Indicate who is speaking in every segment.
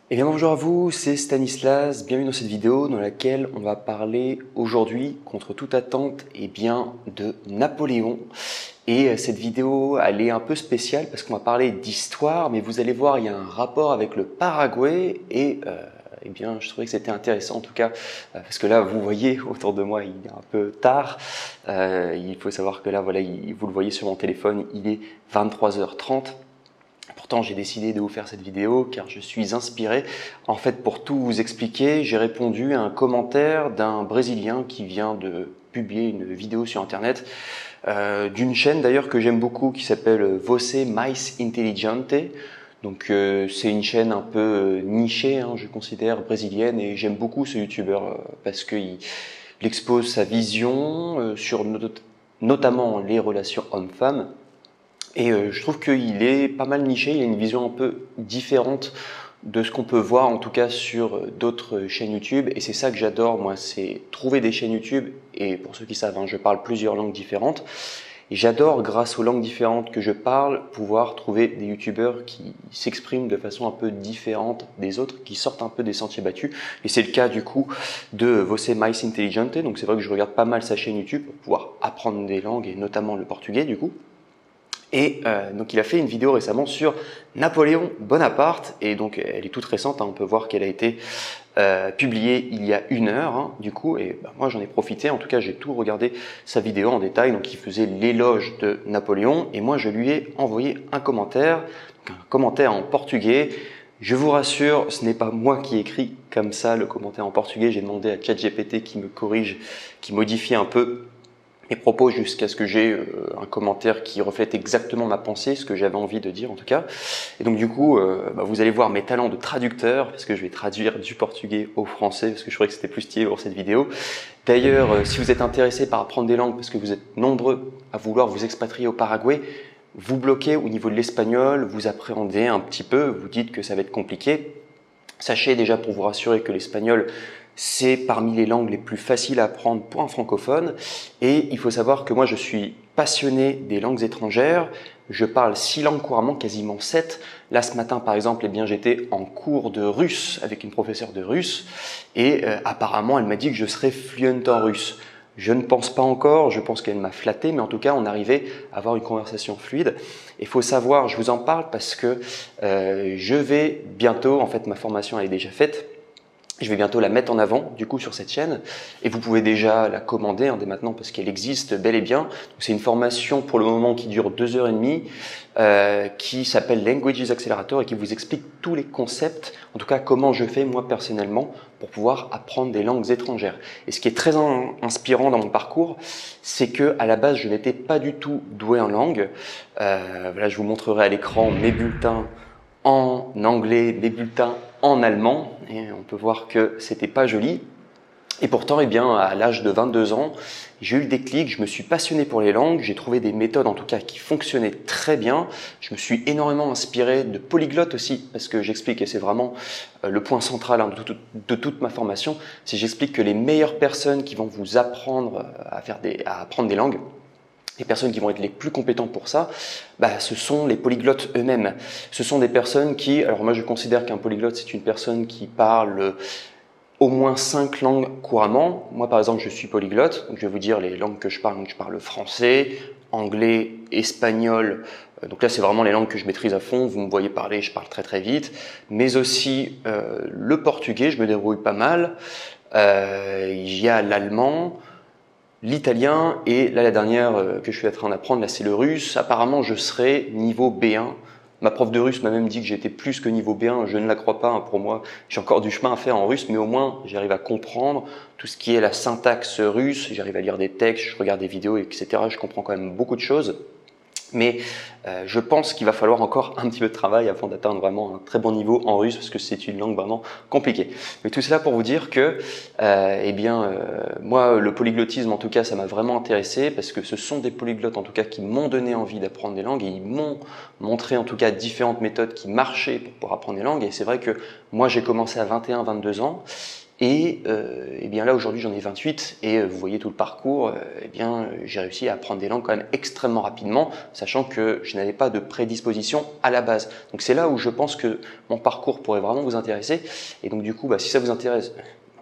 Speaker 1: Eh bien bonjour à vous, c'est Stanislas, bienvenue dans cette vidéo dans laquelle on va parler aujourd'hui, contre toute attente, de Napoléon. Et cette vidéo, elle est un peu spéciale parce qu'on va parler d'histoire, mais vous allez voir, il y a un rapport avec le Paraguay je trouvais que c'était intéressant en tout cas, parce que là, vous voyez autour de moi, il est un peu tard. Il faut savoir que là, voilà, vous le voyez sur mon téléphone, il est 23h30. Pourtant, j'ai décidé de vous faire cette vidéo car je suis inspiré. En fait, pour tout vous expliquer, j'ai répondu à un commentaire d'un Brésilien qui vient de publier une vidéo sur Internet, d'une chaîne d'ailleurs que j'aime beaucoup qui s'appelle Você Mais Inteligente. Donc c'est une chaîne un peu nichée, hein, je considère, brésilienne, et j'aime beaucoup ce youtubeur parce qu'il expose sa vision sur notamment les relations hommes-femmes. Et je trouve qu'il est pas mal niché, il a une vision un peu différente de ce qu'on peut voir en tout cas sur d'autres chaînes YouTube. Et c'est ça que j'adore, moi, c'est trouver des chaînes YouTube. Et pour ceux qui savent, hein, je parle plusieurs langues différentes. Et j'adore, grâce aux langues différentes que je parle, pouvoir trouver des youtubeurs qui s'expriment de façon un peu différente des autres, qui sortent un peu des sentiers battus. Et c'est le cas du coup de Você Mais Inteligente. Donc c'est vrai que je regarde pas mal sa chaîne YouTube pour pouvoir apprendre des langues, et notamment le portugais du coup. Et donc il a fait une vidéo récemment sur Napoléon Bonaparte, et donc elle est toute récente, hein, on peut voir qu'elle a été publiée il y a 1 heure du coup, et moi j'en ai profité, en tout cas j'ai tout regardé sa vidéo en détail. Donc il faisait l'éloge de Napoléon, et moi je lui ai envoyé un commentaire en portugais. Je vous rassure, ce n'est pas moi qui écris comme ça le commentaire en portugais, j'ai demandé à ChatGPT qui me corrige, qui modifie un peu mes propos jusqu'à ce que j'ai un commentaire qui reflète exactement ma pensée, ce que j'avais envie de dire en tout cas. Et donc du coup, vous allez voir mes talents de traducteur, parce que je vais traduire du portugais au français, parce que je trouvais que c'était plus stylé pour cette vidéo. D'ailleurs, si vous êtes intéressé par apprendre des langues, parce que vous êtes nombreux à vouloir vous expatrier au Paraguay, vous bloquez au niveau de l'espagnol, vous appréhendez un petit peu, vous dites que ça va être compliqué. Sachez déjà, pour vous rassurer, que l'espagnol, c'est parmi les langues les plus faciles à apprendre pour un francophone. Et il faut savoir que moi, je suis passionné des langues étrangères. Je parle 6 langues couramment, quasiment 7. Là, ce matin, par exemple, j'étais en cours de russe avec une professeure de russe. Et apparemment, elle m'a dit que je serais fluent en russe. Je ne pense pas encore, je pense qu'elle m'a flatté, mais en tout cas, on arrivait à avoir une conversation fluide. Il faut savoir, je vous en parle parce que je vais bientôt, en fait, ma formation elle est déjà faite. Je vais bientôt la mettre en avant du coup sur cette chaîne, et vous pouvez déjà la commander dès maintenant parce qu'elle existe bel et bien. C'est une formation pour le moment qui dure 2 h 30, qui s'appelle Languages Accelerator et qui vous explique tous les concepts, en tout cas comment je fais moi personnellement pour pouvoir apprendre des langues étrangères. Et ce qui est très inspirant dans mon parcours, c'est que à la base je n'étais pas du tout doué en langue. Voilà, je vous montrerai à l'écran mes bulletins en anglais, mes bulletins en allemand, et on peut voir que c'était pas joli. Et pourtant, à l'âge de 22 ans, j'ai eu le déclic, je me suis passionné pour les langues, j'ai trouvé des méthodes en tout cas qui fonctionnaient très bien. Je me suis énormément inspiré de polyglottes aussi, parce que j'explique, et c'est vraiment le point central de toute ma formation, c'est j'explique que les meilleures personnes qui vont vous apprendre à apprendre des langues, les personnes qui vont être les plus compétentes pour ça, ce sont les polyglottes eux-mêmes. Ce sont des personnes qui, alors moi je considère qu'un polyglotte c'est une personne qui parle au moins 5 langues couramment. Moi par exemple je suis polyglotte, donc je vais vous dire les langues que je parle. Donc je parle français, anglais, espagnol, donc là c'est vraiment les langues que je maîtrise à fond. Vous me voyez parler, je parle très très vite, mais aussi le portugais, je me débrouille pas mal. Il y a l'allemand, l'italien, et là la dernière que je suis en train d'apprendre, là c'est le russe. Apparemment je serai niveau B1. Ma prof de russe m'a même dit que j'étais plus que niveau B1, je ne la crois pas, pour moi j'ai encore du chemin à faire en russe, mais au moins j'arrive à comprendre tout ce qui est la syntaxe russe, j'arrive à lire des textes, je regarde des vidéos, etc. Je comprends quand même beaucoup de choses. Mais je pense qu'il va falloir encore un petit peu de travail avant d'atteindre vraiment un très bon niveau en russe, parce que c'est une langue vraiment compliquée. Mais tout cela pour vous dire que moi le polyglottisme en tout cas ça m'a vraiment intéressé, parce que ce sont des polyglottes en tout cas qui m'ont donné envie d'apprendre des langues, et ils m'ont montré en tout cas différentes méthodes qui marchaient pour apprendre des langues. Et c'est vrai que moi j'ai commencé à 21-22 ans, Et eh bien là aujourd'hui j'en ai 28 et vous voyez tout le parcours, eh bien j'ai réussi à apprendre des langues quand même extrêmement rapidement, sachant que je n'avais pas de prédisposition à la base. Donc c'est là où je pense que mon parcours pourrait vraiment vous intéresser. Et donc du coup, si ça vous intéresse,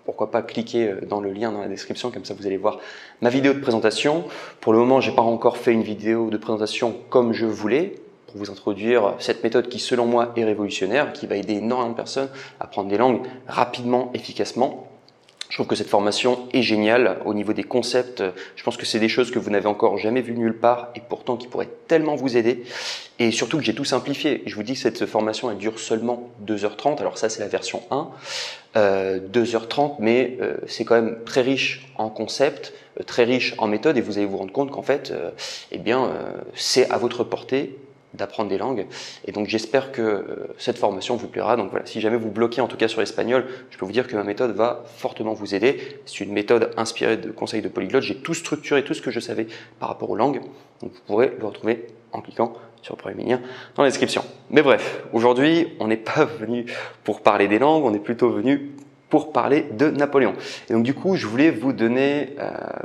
Speaker 1: pourquoi pas cliquer dans le lien dans la description, comme ça vous allez voir ma vidéo de présentation. Pour le moment, j'ai pas encore fait une vidéo de présentation comme je voulais, pour vous introduire cette méthode qui selon moi est révolutionnaire, qui va aider énormément de personnes à apprendre des langues rapidement, efficacement. Je trouve que cette formation est géniale au niveau des concepts. Je pense que c'est des choses que vous n'avez encore jamais vues nulle part et pourtant qui pourraient tellement vous aider. Et surtout que j'ai tout simplifié. Je vous dis que cette formation elle dure seulement 2h30. Alors ça c'est la version 1, 2h30, mais c'est quand même très riche en concepts, très riche en méthodes et vous allez vous rendre compte qu'en fait, c'est à votre portée d'apprendre des langues. Et donc j'espère que cette formation vous plaira. Donc voilà, si jamais vous bloquez en tout cas sur l'espagnol, je peux vous dire que ma méthode va fortement vous aider. C'est une méthode inspirée de conseils de polyglotte. J'ai tout structuré, tout ce que je savais par rapport aux langues. Donc vous pourrez le retrouver en cliquant sur le premier lien dans la description. Mais bref, aujourd'hui, on n'est pas venu pour parler des langues, on est plutôt venu pour parler de Napoléon. Et donc du coup, je voulais vous donner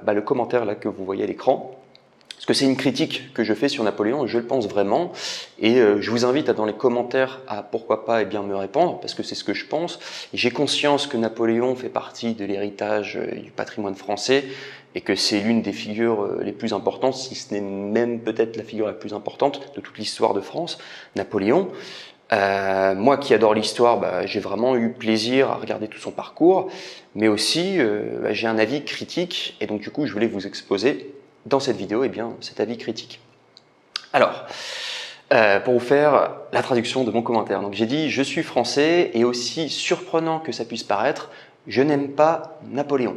Speaker 1: le commentaire là que vous voyez à l'écran. Parce que c'est une critique que je fais sur Napoléon, je le pense vraiment, et je vous invite dans les commentaires à pourquoi pas me répondre, parce que c'est ce que je pense. J'ai conscience que Napoléon fait partie de l'héritage du patrimoine français, et que c'est l'une des figures les plus importantes, si ce n'est même peut-être la figure la plus importante de toute l'histoire de France, Napoléon. Moi qui adore l'histoire, j'ai vraiment eu plaisir à regarder tout son parcours, mais aussi j'ai un avis critique, et donc du coup je voulais vous exposer dans cette vidéo cet avis critique. Alors, pour vous faire la traduction de mon commentaire, donc j'ai dit « Je suis français et aussi surprenant que ça puisse paraître, je n'aime pas Napoléon.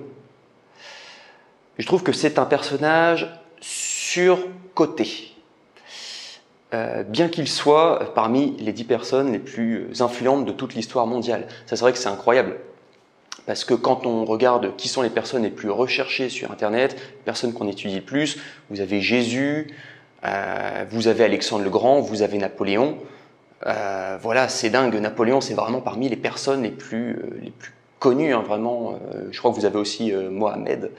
Speaker 1: Je trouve que c'est un personnage surcoté. Bien qu'il soit parmi les 10 personnes les plus influentes de toute l'histoire mondiale. » Ça, c'est vrai que c'est incroyable. Parce que quand on regarde qui sont les personnes les plus recherchées sur Internet, les personnes qu'on étudie le plus, vous avez Jésus, vous avez Alexandre le Grand, vous avez Napoléon. Voilà, c'est dingue. Napoléon, c'est vraiment parmi les personnes les plus connues, hein, vraiment. Je crois que vous avez aussi Mohamed.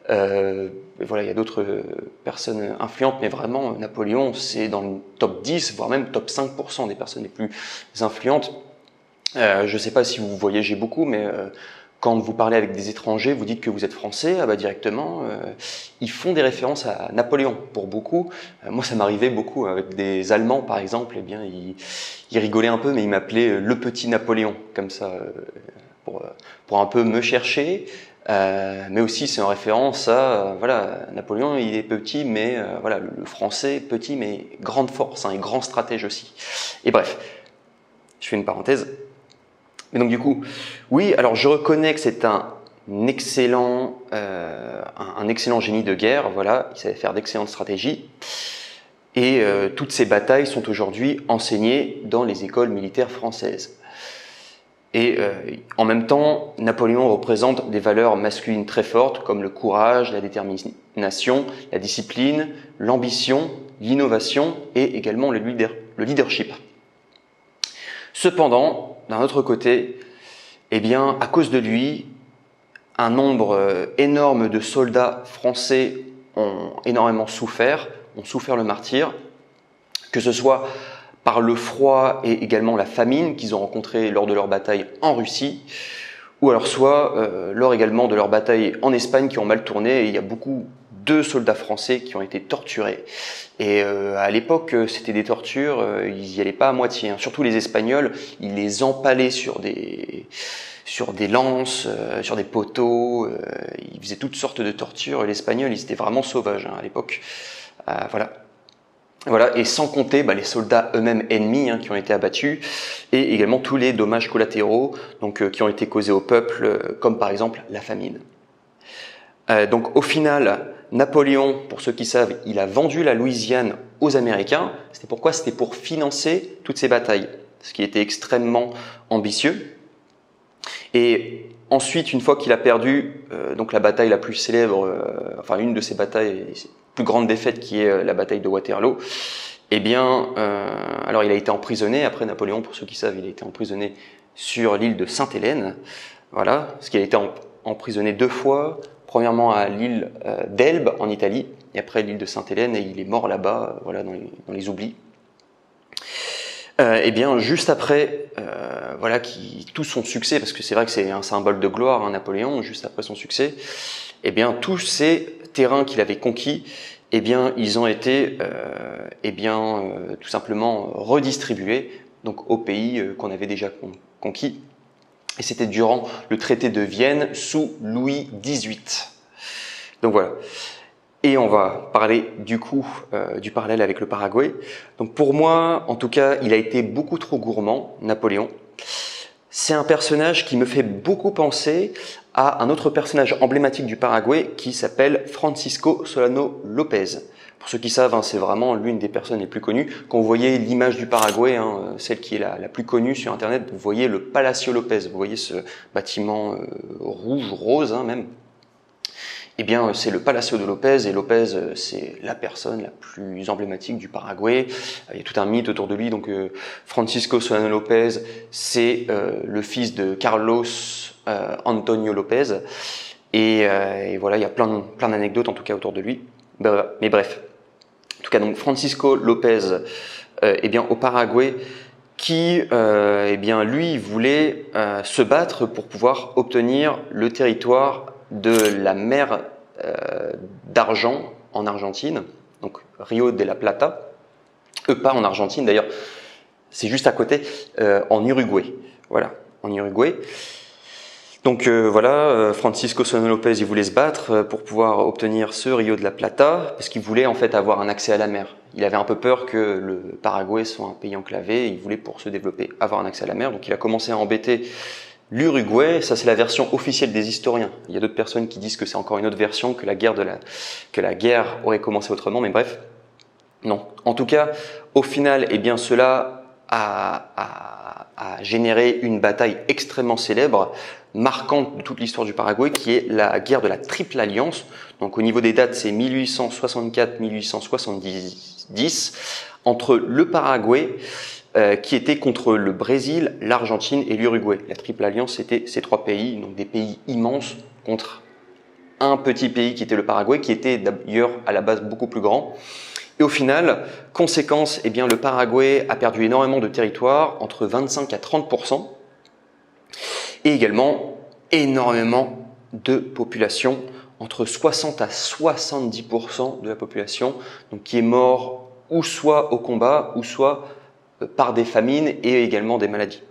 Speaker 1: Voilà, il y a d'autres personnes influentes, mais vraiment, Napoléon, c'est dans le top 10, voire même top 5% des personnes les plus influentes. Je ne sais pas si vous voyagez beaucoup, mais quand vous parlez avec des étrangers, vous dites que vous êtes français, directement, ils font des références à Napoléon. Pour beaucoup, moi ça m'arrivait beaucoup avec des Allemands par exemple, ils rigolaient un peu, mais ils m'appelaient le petit Napoléon, comme ça, pour un peu me chercher. Mais aussi c'est en référence à voilà, Napoléon il est petit, mais voilà, le français petit mais grande force, hein, et grand stratège aussi. Et bref, je fais une parenthèse. Et donc du coup, oui, alors je reconnais que c'est un excellent génie de guerre, voilà, il savait faire d'excellentes stratégies. Et toutes ces batailles sont aujourd'hui enseignées dans les écoles militaires françaises. Et en même temps, Napoléon représente des valeurs masculines très fortes comme le courage, la détermination, la discipline, l'ambition, l'innovation et également le leadership. Cependant, d'un autre côté, à cause de lui, un nombre énorme de soldats français ont énormément souffert, ont souffert le martyre, que ce soit par le froid et également la famine qu'ils ont rencontré lors de leur bataille en Russie, ou alors soit lors également de leur bataille en Espagne qui ont mal tourné, et il y a beaucoup de soldats français qui ont été torturés. Et à l'époque, c'était des tortures, ils n'y allaient pas à moitié, hein. Surtout les Espagnols, ils les empalaient sur des lances, sur des poteaux, ils faisaient toutes sortes de tortures. L'Espagnol, ils étaient vraiment sauvages, hein, à l'époque. Voilà, et sans compter les soldats eux-mêmes ennemis, hein, qui ont été abattus, et également tous les dommages collatéraux qui ont été causés au peuple, comme par exemple la famine. Donc au final, Napoléon, pour ceux qui savent, il a vendu la Louisiane aux Américains. C'était pourquoi? C'était pour financer toutes ces batailles, ce qui était extrêmement ambitieux. Et ensuite, une fois qu'il a perdu donc la bataille la plus célèbre, une de ses batailles, plus grande défaite qui est la bataille de Waterloo, alors il a été emprisonné. Après Napoléon, pour ceux qui savent, il a été emprisonné sur l'île de Sainte-Hélène. Voilà, parce qu'il a été emprisonné 2 fois, premièrement à l'île d'Elbe en Italie, et après l'île de Sainte-Hélène, et il est mort là-bas, voilà, dans les oublis. Et bien juste après, voilà, tout son succès, parce que c'est vrai que c'est un symbole de gloire, hein, Napoléon, juste après son succès, et bien tous ces terrains qu'il avait conquis, eh bien ils ont été, tout simplement redistribués donc aux pays qu'on avait déjà conquis. Et c'était durant le traité de Vienne sous Louis XVIII. Donc voilà. Et on va parler du coup du parallèle avec le Paraguay. Donc pour moi, en tout cas, il a été beaucoup trop gourmand, Napoléon. C'est un personnage qui me fait beaucoup penser à un autre personnage emblématique du Paraguay qui s'appelle Francisco Solano Lopez. Pour ceux qui savent, hein, c'est vraiment l'une des personnes les plus connues. Quand vous voyez l'image du Paraguay, hein, celle qui est la plus connue sur Internet, vous voyez le Palacio Lopez. Vous voyez ce bâtiment rouge, rose hein, même. Eh bien, c'est le Palacio de Lopez, et Lopez, c'est la personne la plus emblématique du Paraguay. Il y a tout un mythe autour de lui. Donc, Francisco Solano Lopez, c'est le fils de Carlos Antonio Lopez. Et voilà, il y a plein d'anecdotes en tout cas autour de lui. Mais bref. En tout cas, donc Francisco Lopez, eh bien, au Paraguay, qui, eh bien, lui, voulait se battre pour pouvoir obtenir le territoire de la mer d'argent en Argentine, donc Rio de la Plata, pas en Argentine d'ailleurs, c'est juste à côté, en Uruguay. Voilà, en Uruguay. Donc voilà, Francisco Solano Lopez, il voulait se battre pour pouvoir obtenir ce Rio de la Plata, parce qu'il voulait en fait avoir un accès à la mer. Il avait un peu peur que le Paraguay soit un pays enclavé, il voulait pour se développer avoir un accès à la mer, donc il a commencé à embêter l'Uruguay. Ça c'est la version officielle des historiens. Il y a d'autres personnes qui disent que c'est encore une autre version, que la guerre aurait commencé autrement, mais bref, non. En tout cas, au final, eh bien cela a généré une bataille extrêmement célèbre, marquante de toute l'histoire du Paraguay, qui est la guerre de la Triple Alliance. Donc au niveau des dates, c'est 1864-1870, entre le Paraguay, qui était contre le Brésil, l'Argentine et l'Uruguay. La Triple Alliance, c'était ces 3 pays, donc des pays immenses, contre un petit pays qui était le Paraguay, qui était d'ailleurs à la base beaucoup plus grand. Et au final, conséquence, eh bien, le Paraguay a perdu énormément de territoire, entre 25 à 30%, et également énormément de population, entre 60 à 70% de la population, donc qui est mort ou soit au combat, ou soit par des famines et également des maladies.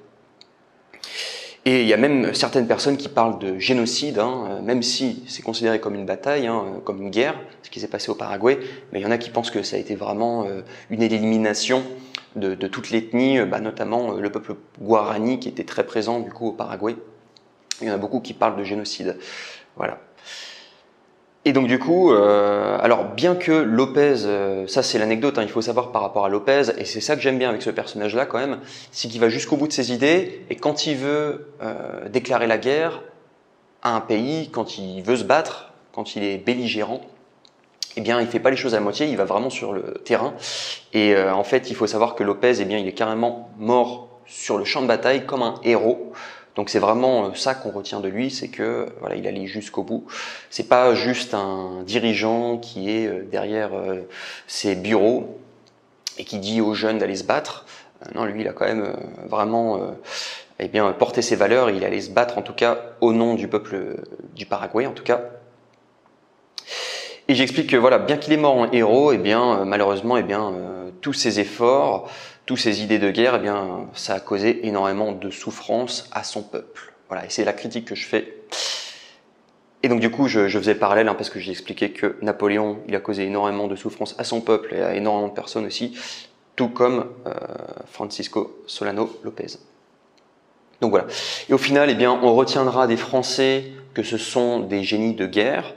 Speaker 1: Et il y a même certaines personnes qui parlent de génocide, hein, même si c'est considéré comme une bataille, hein, comme une guerre, ce qui s'est passé au Paraguay, mais il y en a qui pensent que ça a été vraiment une élimination de toute l'ethnie, notamment le peuple Guarani qui était très présent du coup au Paraguay. Il y en a beaucoup qui parlent de génocide. Voilà. Et donc du coup, alors bien que Lopez, ça c'est l'anecdote, hein, il faut savoir par rapport à Lopez, et c'est ça que j'aime bien avec ce personnage-là quand même, c'est qu'il va jusqu'au bout de ses idées, et quand il veut déclarer la guerre à un pays, quand il veut se battre, quand il est belligérant, eh bien il fait pas les choses à moitié, il va vraiment sur le terrain. Et en fait, il faut savoir que Lopez, eh bien il est carrément mort sur le champ de bataille comme un héros. Donc c'est vraiment ça qu'on retient de lui, c'est que voilà, il allait jusqu'au bout. C'est pas juste un dirigeant qui est derrière ses bureaux et qui dit aux jeunes d'aller se battre. Non, lui, il a quand même vraiment eh bien, porté ses valeurs. Il allait se battre, en tout cas, au nom du peuple du Paraguay, en tout cas. Et j'explique que voilà, bien qu'il est mort en héros, eh bien malheureusement, eh bien tous ses efforts, toutes ces idées de guerre, eh bien, ça a causé énormément de souffrance à son peuple. Voilà, et c'est la critique que je fais. Et donc du coup, je faisais le parallèle, hein, parce que j'ai expliqué que Napoléon, il a causé énormément de souffrance à son peuple et à énormément de personnes aussi, tout comme Francisco Solano Lopez. Donc voilà. Et au final, eh bien, on retiendra des Français que ce sont des génies de guerre.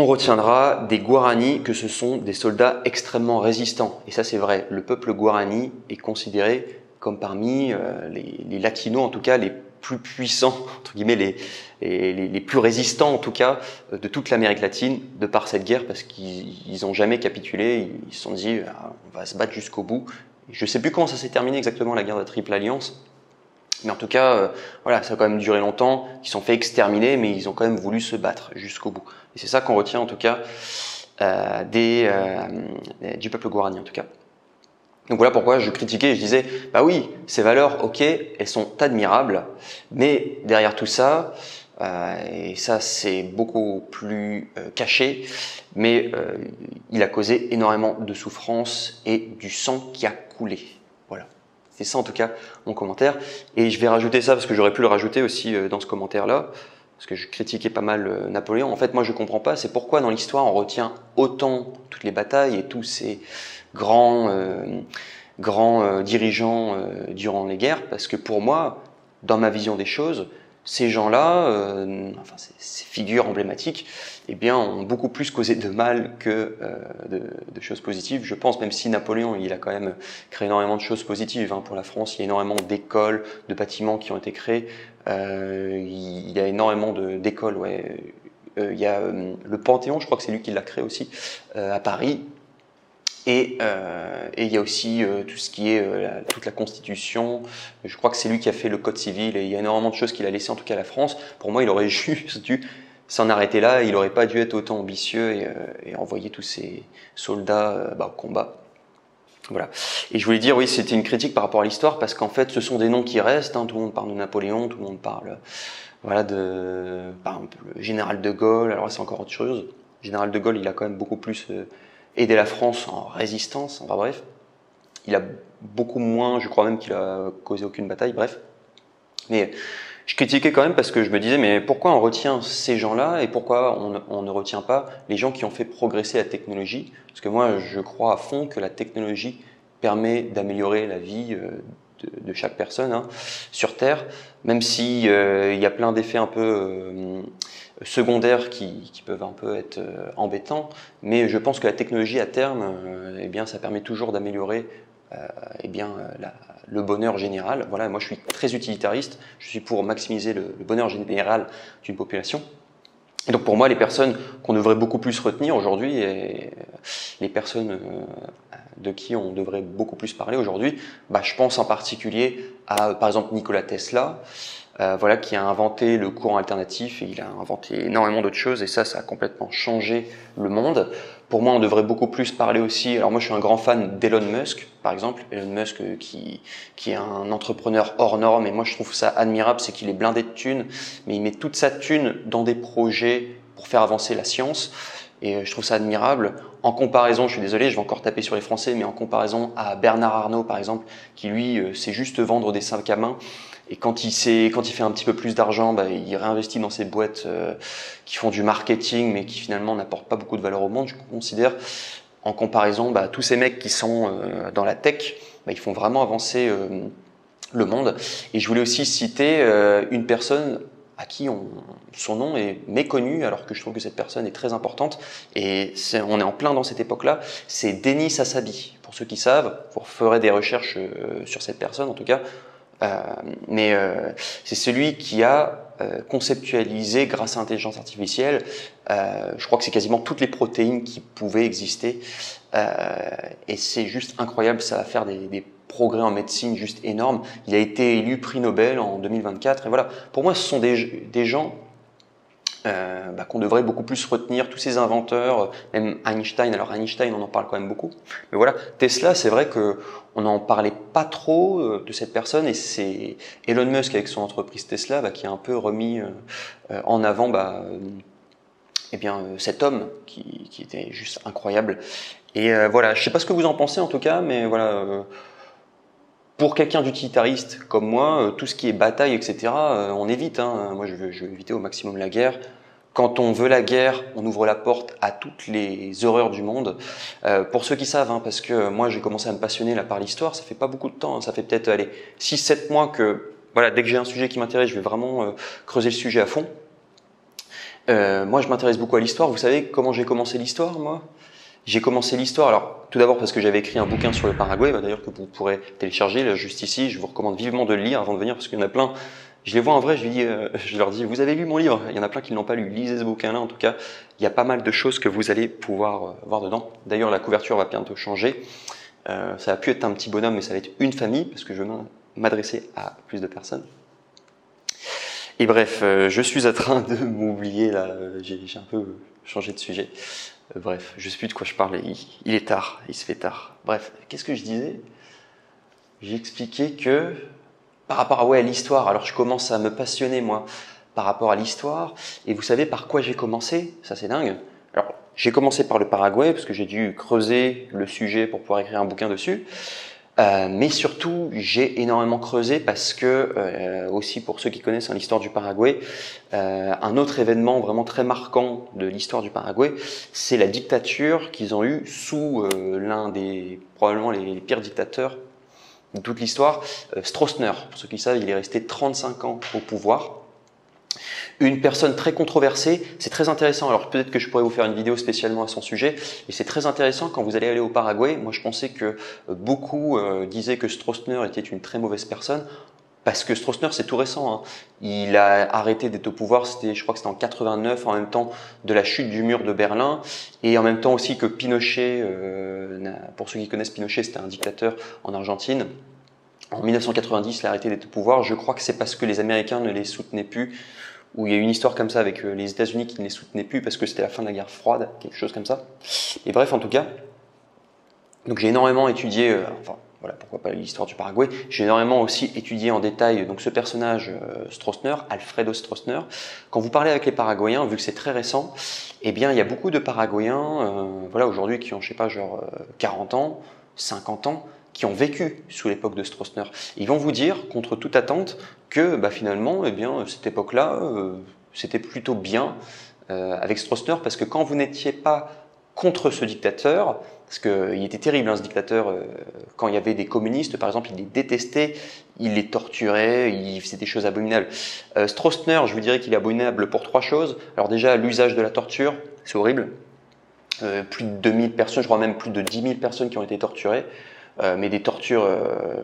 Speaker 1: On retiendra des Guarani que ce sont des soldats extrêmement résistants. Et ça, c'est vrai. Le peuple Guarani est considéré comme parmi les latinos, en tout cas, les plus puissants, entre guillemets, les plus résistants, en tout cas, de toute l'Amérique latine, de par cette guerre, parce qu'ils n'ont jamais capitulé. Ils se sont dit, ah, on va se battre jusqu'au bout. Je ne sais plus comment ça s'est terminé exactement, la guerre de la Triple Alliance. Mais en tout cas, voilà, ça a quand même duré longtemps, ils se sont fait exterminer, mais ils ont quand même voulu se battre jusqu'au bout. Et c'est ça qu'on retient en tout cas du peuple guarani en tout cas. Donc voilà pourquoi je critiquais et je disais, bah oui, ces valeurs, ok, elles sont admirables, mais derrière tout ça, et ça c'est beaucoup plus caché, mais il a causé énormément de souffrance et du sang qui a coulé. Voilà. C'est ça en tout cas mon commentaire. Et je vais rajouter ça parce que j'aurais pu le rajouter aussi dans ce commentaire-là, parce que je critiquais pas mal Napoléon. En fait, moi je comprends pas, c'est pourquoi dans l'histoire on retient autant toutes les batailles et tous ces grands dirigeants durant les guerres, parce que pour moi, dans ma vision des choses, ces gens-là, enfin ces figures emblématiques, eh bien, ont beaucoup plus causé de mal que de choses positives. Je pense, même si Napoléon, il a quand même créé énormément de choses positives pour la France, il y a énormément d'écoles, de bâtiments qui ont été créés, il y a énormément d'écoles, ouais. Il y a le Panthéon, je crois que c'est lui qui l'a créé aussi, à Paris. Et il y a aussi tout ce qui est toute la Constitution. Je crois que c'est lui qui a fait le Code civil et il y a énormément de choses qu'il a laissé en tout cas à la France. Pour moi, il aurait juste dû s'en arrêter là. Il n'aurait pas dû être autant ambitieux et envoyer tous ces soldats au combat. Voilà. Et je voulais dire, oui, c'était une critique par rapport à l'histoire parce qu'en fait, ce sont des noms qui restent. Tout le monde parle de Napoléon, tout le monde parle voilà, par exemple, le général de Gaulle. Alors c'est encore autre chose. Le général de Gaulle, il a quand même beaucoup plus aider la France en résistance, enfin bref. Il a beaucoup moins, je crois même qu'il a causé aucune bataille, bref. Mais je critiquais quand même parce que je me disais, mais pourquoi on retient ces gens-là et pourquoi on ne retient pas les gens qui ont fait progresser la technologie? Parce que moi, je crois à fond que la technologie permet d'améliorer la vie de chaque personne sur Terre, même si il y a plein d'effets un peu secondaires qui peuvent un peu être embêtants, mais je pense que la technologie à terme, eh bien, ça permet toujours d'améliorer le bonheur général. Voilà, moi je suis très utilitariste, je suis pour maximiser le bonheur général d'une population. Et donc pour moi, les personnes qu'on devrait beaucoup plus retenir aujourd'hui, et les personnes de qui on devrait beaucoup plus parler aujourd'hui, je pense en particulier à, par exemple, Nikola Tesla, voilà, qui a inventé le courant alternatif et il a inventé énormément d'autres choses et ça a complètement changé le monde. Pour moi, on devrait beaucoup plus parler aussi, alors moi je suis un grand fan d'Elon Musk, par exemple, Elon Musk qui est un entrepreneur hors norme et moi je trouve ça admirable, c'est qu'il est blindé de thunes, mais il met toute sa thune dans des projets pour faire avancer la science. Et je trouve ça admirable. En comparaison, je suis désolé, je vais encore taper sur les Français, mais en comparaison à Bernard Arnault, par exemple, qui lui sait juste vendre des sacs à main. Et quand il fait un petit peu plus d'argent, il réinvestit dans ces boîtes qui font du marketing, mais qui finalement n'apportent pas beaucoup de valeur au monde. Je considère, en comparaison, tous ces mecs qui sont dans la tech, ils font vraiment avancer le monde. Et je voulais aussi citer une personne à qui son nom est méconnu, alors que je trouve que cette personne est très importante. Et on est en plein dans cette époque-là. C'est Denis Hassabis. Pour ceux qui savent, vous ferez des recherches sur cette personne en tout cas. C'est celui qui a conceptualisé, grâce à l'intelligence artificielle, je crois que c'est quasiment toutes les protéines qui pouvaient exister. Et c'est juste incroyable, ça va faire des progrès en médecine juste énormes. Il a été élu prix Nobel en 2024. Et voilà, pour moi, ce sont des gens qu'on devrait beaucoup plus retenir, tous ces inventeurs, même Einstein. Alors Einstein, on en parle quand même beaucoup. Mais voilà, Tesla, c'est vrai que on n'en parlait pas trop de cette personne et c'est Elon Musk avec son entreprise Tesla qui a un peu remis en avant cet homme qui était juste incroyable. Et voilà, je sais pas ce que vous en pensez en tout cas, mais voilà. Pour quelqu'un d'utilitariste comme moi, tout ce qui est bataille, etc., on évite. Moi, je veux éviter au maximum la guerre. Quand on veut la guerre, on ouvre la porte à toutes les horreurs du monde. Pour ceux qui savent, parce que moi, j'ai commencé à me passionner là par l'histoire, ça fait pas beaucoup de temps, ça fait peut-être 6-7 mois que, voilà, dès que j'ai un sujet qui m'intéresse, je vais vraiment creuser le sujet à fond. Moi, je m'intéresse beaucoup à l'histoire. Vous savez comment j'ai commencé l'histoire, moi ? J'ai commencé l'histoire, alors tout d'abord parce que j'avais écrit un bouquin sur le Paraguay, d'ailleurs que vous pourrez télécharger là, juste ici. Je vous recommande vivement de le lire avant de venir parce qu'il y en a plein. Je les vois en vrai, je leur dis, vous avez lu mon livre? Il y en a plein qui ne l'ont pas lu. Lisez ce bouquin-là, en tout cas. Il y a pas mal de choses que vous allez pouvoir voir dedans. D'ailleurs, la couverture va bientôt changer. Ça va plus être un petit bonhomme, mais ça va être une famille parce que je m'adresser à plus de personnes. Et bref, je suis en train de m'oublier là, j'ai un peu changé de sujet. Bref, je sais plus de quoi je parle, il est tard, il se fait tard. Bref, qu'est-ce que je disais? J'ai expliqué que par rapport à l'histoire, alors je commence à me passionner moi par rapport à l'histoire, et vous savez par quoi j'ai commencé? Ça c'est dingue. Alors j'ai commencé par le Paraguay parce que j'ai dû creuser le sujet pour pouvoir écrire un bouquin dessus. Mais surtout, j'ai énormément creusé parce que, aussi pour ceux qui connaissent l'histoire du Paraguay, un autre événement vraiment très marquant de l'histoire du Paraguay, c'est la dictature qu'ils ont eue sous l'un des probablement les pires dictateurs de toute l'histoire, Stroessner. Pour ceux qui savent, il est resté 35 ans au pouvoir. Une personne très controversée, c'est très intéressant, alors peut-être que je pourrais vous faire une vidéo spécialement à son sujet, et c'est très intéressant quand vous allez aller au Paraguay. Moi je pensais que beaucoup disaient que Stroessner était une très mauvaise personne, parce que Stroessner c'est tout récent, hein. Il a arrêté d'être au pouvoir, je crois que c'était en 89, en même temps de la chute du mur de Berlin, et en même temps aussi que Pinochet, pour ceux qui connaissent Pinochet, c'était un dictateur en Argentine. En 1990, il a arrêté d'être au pouvoir. Je crois que c'est parce que les Américains ne les soutenaient plus, où il y a eu une histoire comme ça avec les États-Unis qui ne les soutenaient plus parce que c'était la fin de la guerre froide, quelque chose comme ça. Et bref, en tout cas, donc j'ai énormément étudié, enfin voilà, pourquoi pas l'histoire du Paraguay. J'ai énormément aussi étudié en détail donc ce personnage Stroessner, Alfredo Stroessner. Quand vous parlez avec les Paraguayens, vu que c'est très récent, eh bien il y a beaucoup de Paraguayens, voilà, aujourd'hui qui ont, je sais pas, genre 40 ans, 50 ans, qui ont vécu sous l'époque de Stroessner. Ils vont vous dire, contre toute attente, que finalement, eh bien, cette époque-là, c'était plutôt bien avec Stroessner, parce que quand vous n'étiez pas contre ce dictateur, parce qu'il était terrible, hein, ce dictateur, quand il y avait des communistes, par exemple, il les détestait, il les torturait, il faisait des choses abominables. Stroessner, je vous dirais qu'il est abominable pour 3 choses. Alors déjà, l'usage de la torture, c'est horrible. Plus de 2000 personnes, je crois même plus de 10 000 personnes qui ont été torturées. Mais des tortures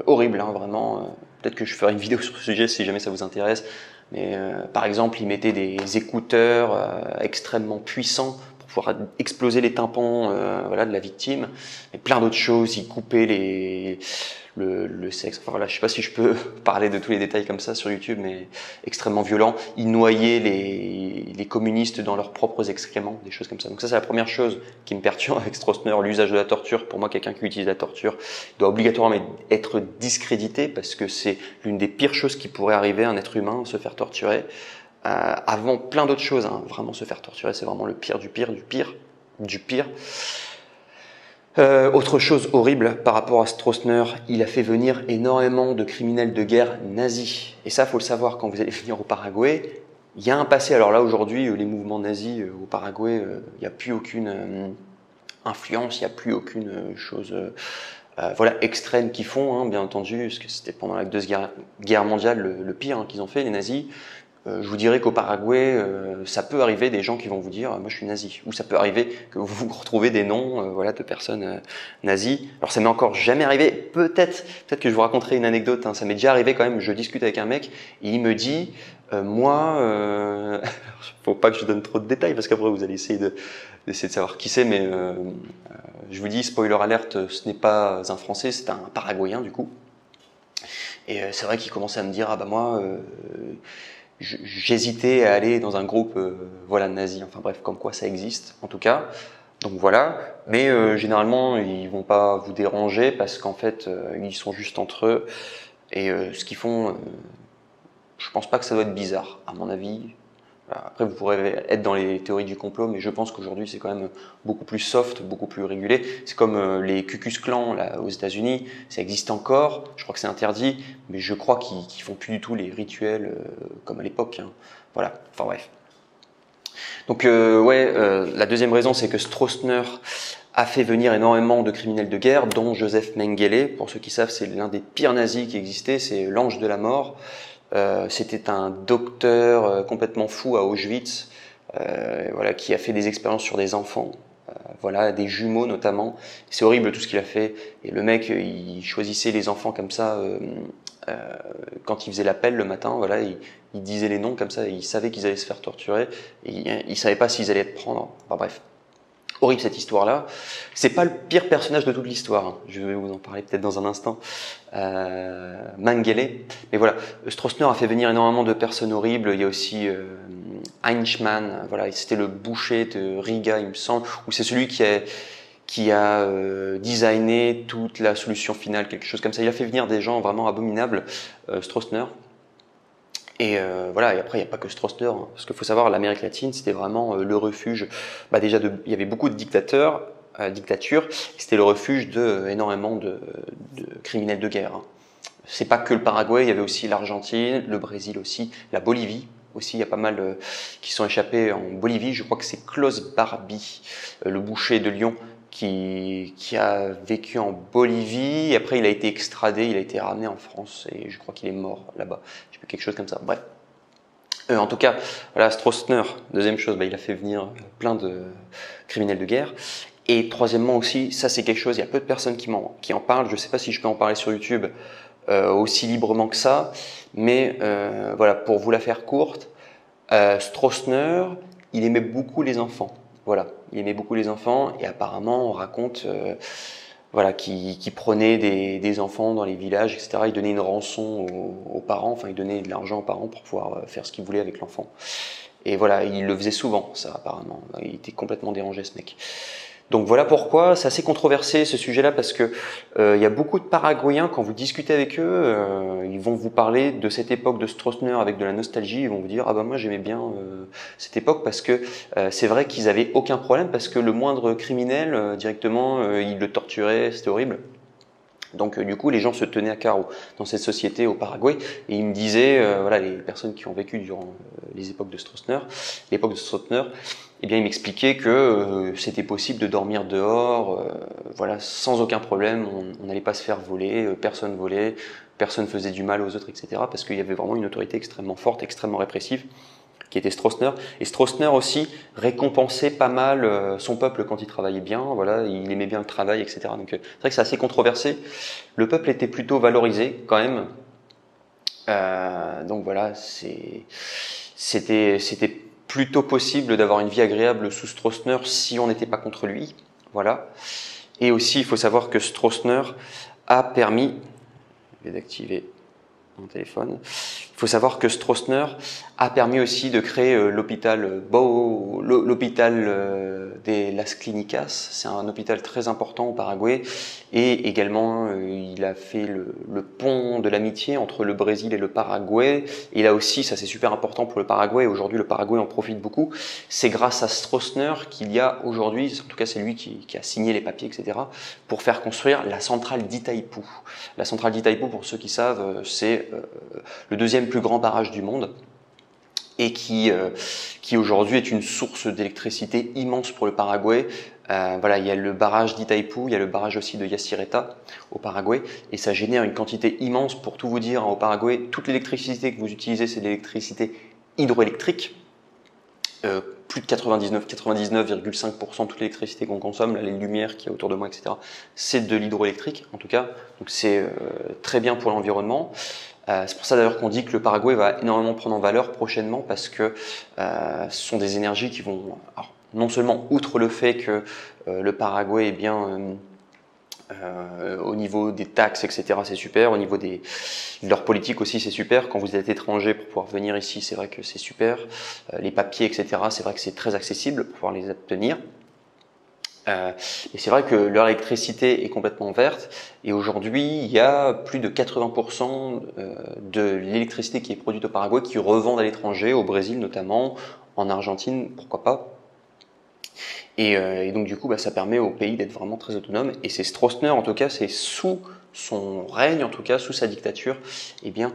Speaker 1: horribles, hein, vraiment. Peut-être que je ferai une vidéo sur ce sujet si jamais ça vous intéresse. Mais par exemple, ils mettaient des écouteurs extrêmement puissants pour pouvoir exploser les tympans voilà, de la victime. Et plein d'autres choses. Ils coupaient le sexe. Enfin voilà, je sais pas si je peux parler de tous les détails comme ça sur YouTube, mais extrêmement violent. Ils noyaient les communistes dans leurs propres excréments, des choses comme ça. Donc ça, c'est la première chose qui me perturbe avec Stroessner, l'usage de la torture. Pour moi, quelqu'un qui utilise la torture doit obligatoirement être discrédité parce que c'est l'une des pires choses qui pourrait arriver à un être humain, se faire torturer. Avant plein d'autres choses, hein. Vraiment se faire torturer, c'est vraiment le pire du pire du pire du pire. Autre chose horrible par rapport à Stroessner, il a fait venir énormément de criminels de guerre nazis. Et ça, faut le savoir, quand vous allez venir au Paraguay, il y a un passé. Alors là, aujourd'hui, les mouvements nazis au Paraguay, il n'y a plus aucune influence, il n'y a plus aucune chose voilà, extrême qu'ils font, hein, bien entendu, parce que c'était pendant la Deuxième Guerre mondiale le pire qu'ils ont fait, les nazis. Je vous dirais qu'au Paraguay, ça peut arriver des gens qui vont vous dire moi je suis nazi, ou ça peut arriver que vous retrouvez des noms voilà, de personnes nazies. Alors ça m'est encore jamais arrivé, peut-être que je vous raconterai une anecdote, hein. Ça m'est déjà arrivé quand même, je discute avec un mec et il me dit moi, faut pas que je donne trop de détails parce qu'après vous allez essayer de savoir qui c'est, mais je vous dis, spoiler alerte, ce n'est pas un Français, c'est un Paraguayen du coup. Et c'est vrai qu'il commençait à me dire ah bah moi j'hésitais à aller dans un groupe voilà, nazi, enfin bref, comme quoi ça existe en tout cas. Donc voilà, mais généralement ils vont pas vous déranger parce qu'en fait ils sont juste entre eux et ce qu'ils font, je pense pas que ça doit être bizarre à mon avis. Après vous pourrez être dans les théories du complot, mais je pense qu'aujourd'hui c'est quand même beaucoup plus soft, beaucoup plus régulé. C'est comme les Ku Klux Klan là, aux États-Unis, ça existe encore, je crois que c'est interdit, mais je crois qu'ils font plus du tout les rituels comme à l'époque, hein. Voilà, enfin bref. Donc la deuxième raison c'est que Stroessner a fait venir énormément de criminels de guerre, dont Joseph Mengele. Pour ceux qui savent, c'est l'un des pires nazis qui existait, c'est l'ange de la mort. C'était un docteur complètement fou à Auschwitz, voilà, qui a fait des expériences sur des enfants, voilà, des jumeaux notamment. C'est horrible tout ce qu'il a fait. Et le mec, il choisissait les enfants comme ça quand il faisait l'appel le matin. Voilà, il disait les noms comme ça. Et il savait qu'ils allaient se faire torturer. Et il savait pas s'ils allaient être prendre. Enfin bref. Horrible cette histoire-là. C'est pas le pire personnage de toute l'histoire, hein. Je vais vous en parler peut-être dans un instant. Mengele. Mais voilà, Stroessner a fait venir énormément de personnes horribles. Il y a aussi Eichmann, voilà, c'était le boucher de Riga, il me semble, ou c'est celui qui a designé toute la solution finale, quelque chose comme ça. Il a fait venir des gens vraiment abominables, Stroessner. Et voilà, et après il n'y a pas que Stroessner, hein, parce qu'il faut savoir, l'Amérique latine c'était vraiment le refuge. Déjà, il y avait beaucoup de dictatures, c'était le refuge de énormément de criminels de guerre, hein. C'est pas que le Paraguay, il y avait aussi l'Argentine, le Brésil aussi, la Bolivie aussi. Il y a pas mal qui sont échappés en Bolivie. Je crois que c'est Klaus Barbie, le boucher de Lyon, qui a vécu en Bolivie. Et après, il a été extradé, il a été ramené en France et je crois qu'il est mort là-bas. Je sais plus, quelque chose comme ça. Bref. En tout cas, voilà, Stroessner, deuxième chose, il a fait venir plein de criminels de guerre. Et troisièmement aussi, ça c'est quelque chose, il y a peu de personnes qui en parlent. Je ne sais pas si je peux en parler sur YouTube aussi librement que ça, mais voilà, pour vous la faire courte, Stroessner, il aimait beaucoup les enfants. Voilà, il aimait beaucoup les enfants et apparemment on raconte voilà, qu'il prenait des enfants dans les villages, etc. Il donnait une rançon aux parents, enfin il donnait de l'argent aux parents pour pouvoir faire ce qu'il voulait avec l'enfant. Et voilà, il le faisait souvent, ça apparemment. Il était complètement dérangé ce mec. Donc voilà pourquoi c'est assez controversé ce sujet-là, parce que il y a beaucoup de Paraguayens, quand vous discutez avec eux, ils vont vous parler de cette époque de Stroessner avec de la nostalgie. Ils vont vous dire, ah bah moi j'aimais bien cette époque, parce que c'est vrai qu'ils avaient aucun problème, parce que le moindre criminel directement ils le torturaient, c'était horrible. Donc du coup, les gens se tenaient à carreau dans cette société au Paraguay, et ils me disaient, voilà, les personnes qui ont vécu durant les époques de Stroessner, eh bien, ils m'expliquaient que c'était possible de dormir dehors, voilà, sans aucun problème. On n'allait pas se faire voler, personne volait, personne faisait du mal aux autres, etc. Parce qu'il y avait vraiment une autorité extrêmement forte, extrêmement répressive, qui était Stroessner. Et Stroessner aussi récompensait pas mal son peuple quand il travaillait bien, voilà, il aimait bien le travail, etc. Donc c'est vrai que c'est assez controversé. Le peuple était plutôt valorisé quand même. Donc voilà, c'était plutôt possible d'avoir une vie agréable sous Stroessner si on n'était pas contre lui. Voilà. Et aussi, il faut savoir que Stroessner a permis, je vais d'activer mon téléphone. Il faut savoir que Stroessner a permis aussi de créer l'hôpital des Las Clínicas. C'est un hôpital très important au Paraguay, et également il a fait le pont de l'amitié entre le Brésil et le Paraguay. Et là aussi, ça c'est super important pour le Paraguay. Aujourd'hui, le Paraguay en profite beaucoup. C'est grâce à Stroessner qu'il y a aujourd'hui, en tout cas c'est lui qui a signé les papiers, etc., pour faire construire la centrale d'Itaipú. La centrale d'Itaipú, pour ceux qui savent, c'est le deuxième plus grand barrage du monde, et qui aujourd'hui est une source d'électricité immense pour le Paraguay. Voilà, il y a le barrage d'Itaipú, il y a le barrage aussi de Yacyretá au Paraguay, et ça génère une quantité immense. Pour tout vous dire, au Paraguay, toute l'électricité que vous utilisez, c'est de l'électricité hydroélectrique. Plus de 99,5% de toute l'électricité qu'on consomme, là, les lumières qu'il y a autour de moi, etc., c'est de l'hydroélectrique en tout cas. Donc c'est très bien pour l'environnement. C'est pour ça d'ailleurs qu'on dit que le Paraguay va énormément prendre en valeur prochainement, parce que ce sont des énergies qui vont, alors, non seulement outre le fait que le Paraguay est bien au niveau des taxes, etc., c'est super. Au niveau de leur politique aussi, c'est super. Quand vous êtes étranger, pour pouvoir venir ici, c'est vrai que c'est super. Les papiers, etc., c'est vrai que c'est très accessible pour pouvoir les obtenir. Et c'est vrai que leur électricité est complètement verte. Et aujourd'hui, il y a plus de 80% de l'électricité qui est produite au Paraguay qui revendent à l'étranger, au Brésil notamment, en Argentine, pourquoi pas. Et donc du coup, ça permet au pays d'être vraiment très autonome. Et c'est Stroessner, en tout cas, c'est sous son règne, en tout cas sous sa dictature, eh bien,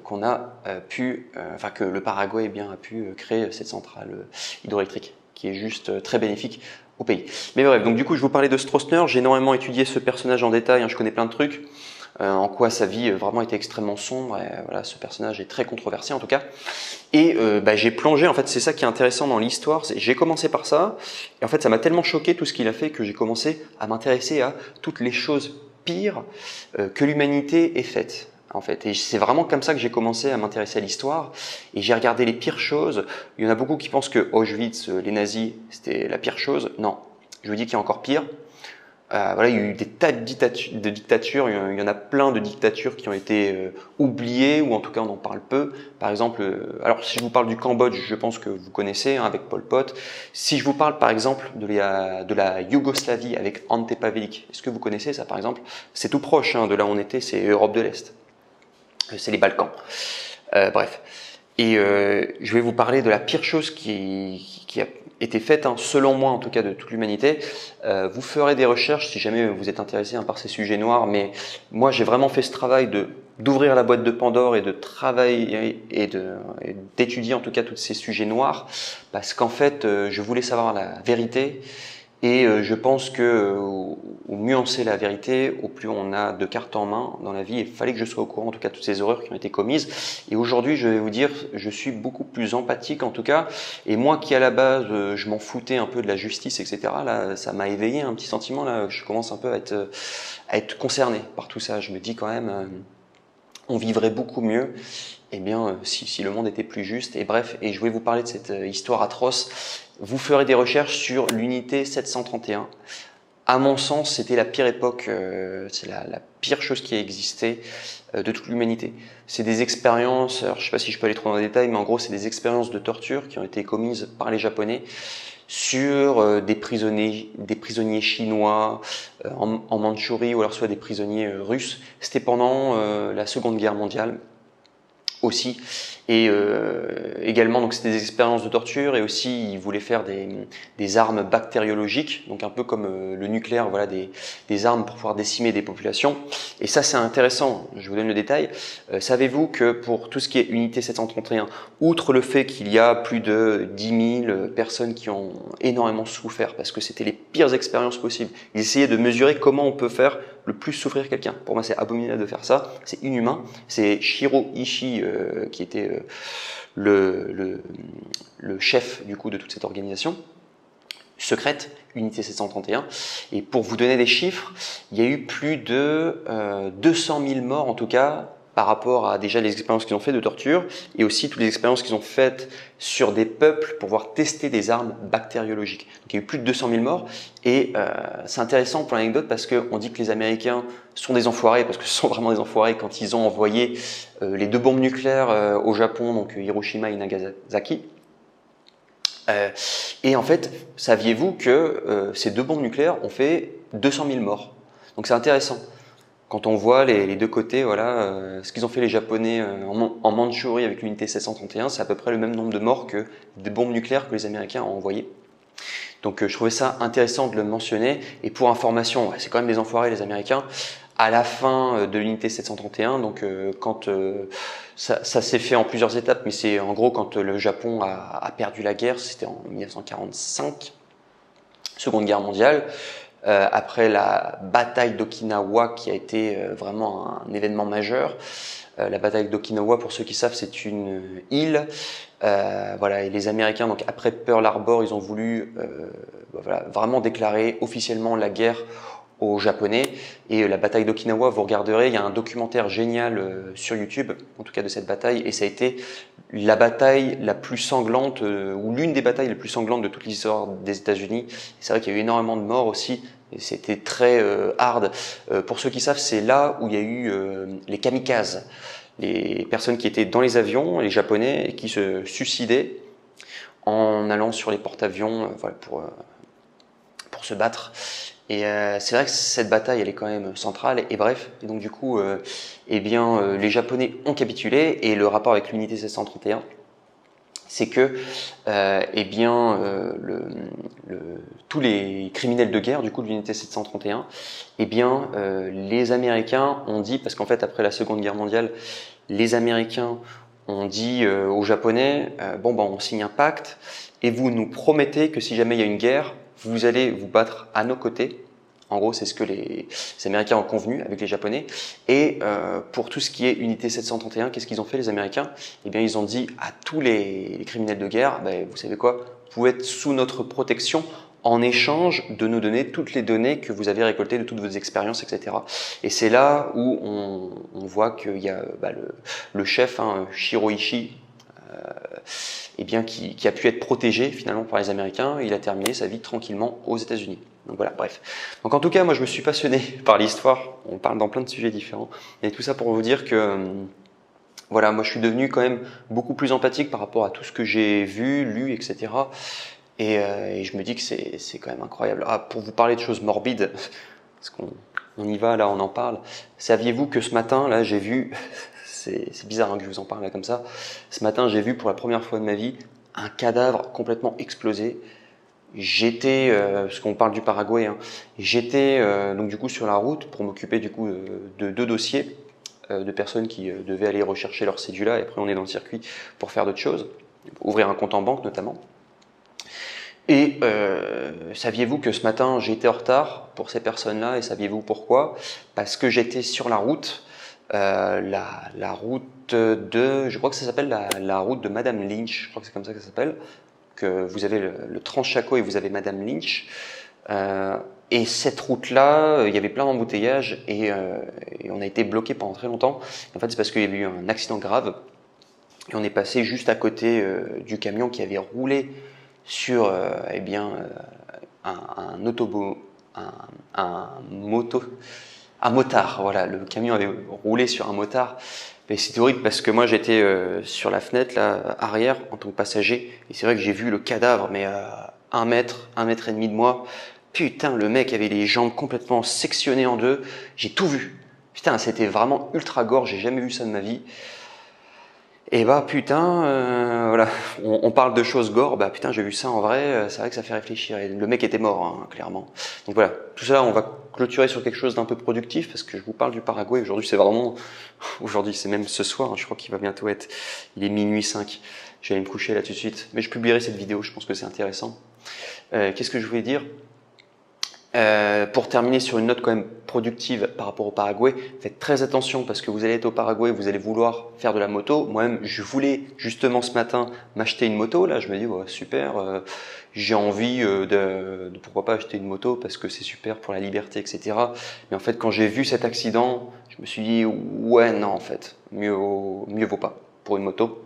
Speaker 1: qu'on a que le Paraguay a pu créer cette centrale hydroélectrique, qui est juste très bénéfique au pays. Mais bref, donc du coup, je vous parlais de Stroessner. J'ai énormément étudié ce personnage en détail, je connais plein de trucs. En quoi sa vie vraiment était extrêmement sombre, et voilà, ce personnage est très controversé en tout cas. Et j'ai plongé, en fait c'est ça qui est intéressant dans l'histoire, j'ai commencé par ça, et en fait ça m'a tellement choqué tout ce qu'il a fait que j'ai commencé à m'intéresser à toutes les choses pires que l'humanité ait faites. En fait, et c'est vraiment comme ça que j'ai commencé à m'intéresser à l'histoire, et j'ai regardé les pires choses. Il y en a beaucoup qui pensent que Auschwitz, les nazis, c'était la pire chose. Non, Je vous dis qu'il y a encore pire. Voilà, il y a eu des tas de dictatures, il y en a plein de dictatures qui ont été oubliées, ou en tout cas on en parle peu. Par exemple, alors si je vous parle du Cambodge, je pense que vous connaissez, hein, avec Pol Pot. Si je vous parle par exemple de la Yougoslavie avec Ante Pavelić, est-ce que vous connaissez ça par exemple? C'est tout proche, hein, de là où on était, c'est Europe de l'Est, c'est les Balkans. Bref. Et je vais vous parler de la pire chose qui a été faite, hein, selon moi en tout cas de toute l'humanité. Vous ferez des recherches si jamais vous êtes intéressé, hein, par ces sujets noirs, mais moi j'ai vraiment fait ce travail d'ouvrir la boîte de Pandore et de travailler et d'étudier en tout cas tous ces sujets noirs, parce qu'en fait je voulais savoir la vérité. Et je pense que au mieux on sait la vérité, au plus on a de cartes en main dans la vie. Il fallait que je sois au courant en tout cas de toutes ces horreurs qui ont été commises. Et aujourd'hui, je vais vous dire, je suis beaucoup plus empathique en tout cas. Et moi qui à la base, je m'en foutais un peu de la justice, etc. Là, ça m'a éveillé un petit sentiment. Là, je commence un peu à être concerné par tout ça. Je me dis quand même, on vivrait beaucoup mieux. Eh bien, si le monde était plus juste. Et bref, et je vais vous parler de cette histoire atroce. Vous ferez des recherches sur l'unité 731. À mon sens, c'était la pire époque, c'est la pire chose qui a existé de toute l'humanité. C'est des expériences, alors je ne sais pas si je peux aller trop dans les détails, mais en gros, c'est des expériences de torture qui ont été commises par les Japonais sur des prisonniers chinois en Mandchourie, ou alors soit des prisonniers russes. C'était pendant la Seconde Guerre mondiale aussi, et également donc c'était des expériences de torture, et aussi ils voulaient faire des armes bactériologiques, donc un peu comme le nucléaire, voilà, des armes pour pouvoir décimer des populations. Et ça c'est intéressant, je vous donne le détail. Savez-vous que pour tout ce qui est unité 731, outre le fait qu'il y a plus de 10 000 personnes qui ont énormément souffert, parce que c'était les pires expériences possibles, ils essayaient de mesurer comment on peut faire le plus souffrir quelqu'un. Pour moi, c'est abominable de faire ça, c'est inhumain. C'est Shiro Ishii qui était le chef du coup de toute cette organisation secrète, unité 731. Et pour vous donner des chiffres, il y a eu plus de 200 000 morts en tout cas, par rapport à déjà les expériences qu'ils ont fait de torture, et aussi toutes les expériences qu'ils ont faites sur des peuples pour pouvoir tester des armes bactériologiques. Donc il y a eu plus de 200 000 morts, et c'est intéressant pour l'anecdote parce qu'on dit que les Américains sont des enfoirés, parce que ce sont vraiment des enfoirés quand ils ont envoyé les 2 bombes nucléaires au Japon, donc Hiroshima et Nagasaki. Et en fait, saviez-vous que ces 2 bombes nucléaires ont fait 200 000 morts? Donc c'est intéressant. Quand on voit les deux côtés, voilà, ce qu'ils ont fait les Japonais en Mandchourie avec l'unité 731, c'est à peu près le même nombre de morts que des bombes nucléaires que les Américains ont envoyées. Donc je trouvais ça intéressant de le mentionner. Et pour information, c'est quand même des enfoirés les Américains. À la fin de l'unité 731, donc quand ça s'est fait en plusieurs étapes, mais c'est en gros quand le Japon a perdu la guerre, c'était en 1945, Seconde Guerre mondiale. Après la bataille d'Okinawa qui a été vraiment un événement majeur. La bataille d'Okinawa, pour ceux qui savent, c'est une île. Voilà, et les Américains, donc après Pearl Harbor, ils ont voulu voilà, vraiment déclarer officiellement la guerre aux Japonais. Et la bataille d'Okinawa, vous regarderez, il y a un documentaire génial sur YouTube, en tout cas de cette bataille, et ça a été la bataille la plus sanglante, ou l'une des batailles les plus sanglantes de toute l'histoire des États-Unis. C'est vrai qu'il y a eu énormément de morts aussi, et c'était très hard. Pour ceux qui savent, c'est là où il y a eu les kamikazes, les personnes qui étaient dans les avions, les Japonais, et qui se suicidaient en allant sur les porte-avions voilà, pour se battre. Et c'est vrai que cette bataille, elle est quand même centrale. Et bref, et donc du coup, les Japonais ont capitulé. Et le rapport avec l'unité 731, c'est que tous les criminels de guerre, du coup de l'unité 731, les Américains ont dit, parce qu'en fait après la Seconde Guerre mondiale, les Américains ont dit aux Japonais, on signe un pacte, et vous nous promettez que si jamais il y a une guerre, vous allez vous battre à nos côtés. En gros, c'est ce que les Américains ont convenu avec les Japonais. Et pour tout ce qui est unité 731, qu'est-ce qu'ils ont fait les Américains? Eh bien, ils ont dit à tous les criminels de guerre, vous savez quoi, vous pouvez être sous notre protection en échange de nous donner toutes les données que vous avez récoltées de toutes vos expériences, etc. Et c'est là où on voit qu'il y a le chef, Shiro Ishii, eh bien, qui a pu être protégé finalement par les Américains. Il a terminé sa vie tranquillement aux États-Unis. Donc voilà, bref. Donc en tout cas, moi je me suis passionné par l'histoire. On parle dans plein de sujets différents. Et tout ça pour vous dire que voilà, moi je suis devenu quand même beaucoup plus empathique par rapport à tout ce que j'ai vu, lu, etc. Et je me dis que c'est quand même incroyable. Ah, pour vous parler de choses morbides, parce qu'on y va, là on en parle. Saviez-vous que ce matin, là j'ai vu, c'est bizarre hein, que je vous en parle là comme ça, ce matin j'ai vu pour la première fois de ma vie un cadavre complètement explosé. J'étais, parce qu'on parle du Paraguay, hein, j'étais donc du coup sur la route pour m'occuper du coup de deux dossiers de personnes qui devaient aller rechercher leur cédula et après on est dans le circuit pour faire d'autres choses, ouvrir un compte en banque notamment. Et saviez-vous que ce matin j'étais en retard pour ces personnes-là et saviez-vous pourquoi? Parce que j'étais sur la route, la route de, je crois que ça s'appelle la route de Madame Lynch, je crois que c'est comme ça que ça s'appelle, que vous avez le Transchaco et vous avez Madame Lynch. Et cette route-là, il y avait plein d'embouteillages et on a été bloqué pendant très longtemps. En fait, c'est parce qu'il y avait eu un accident grave et on est passé juste à côté du camion qui avait roulé sur eh bien, un motard. Voilà, le camion avait roulé sur un motard. Et c'était horrible parce que moi j'étais sur la fenêtre là, arrière en tant que passager et c'est vrai que j'ai vu le cadavre mais à 1 mètre et demi de moi. Putain, le mec avait les jambes complètement sectionnées en deux. J'ai tout vu. Putain, c'était vraiment ultra gore. J'ai jamais vu ça de ma vie. Et bah putain, voilà, on parle de choses gore, bah putain j'ai vu ça en vrai, c'est vrai que ça fait réfléchir. Et le mec était mort, hein, clairement. Donc voilà, tout ça on va clôturer sur quelque chose d'un peu productif parce que je vous parle du Paraguay. Aujourd'hui c'est vraiment, aujourd'hui c'est même ce soir, hein, je crois qu'il va bientôt être, il est minuit 5. Je vais aller me coucher là tout de suite, mais je publierai cette vidéo, je pense que c'est intéressant. Qu'est-ce que je voulais dire? Pour terminer sur une note quand même productive par rapport au Paraguay, faites très attention parce que vous allez être au Paraguay, vous allez vouloir faire de la moto. Moi-même, je voulais justement ce matin m'acheter une moto. Là, je me dis ouais, super, j'ai envie de pourquoi pas acheter une moto parce que c'est super pour la liberté, etc. Mais en fait, quand j'ai vu cet accident, je me suis dit ouais non en fait, mieux vaut pas pour une moto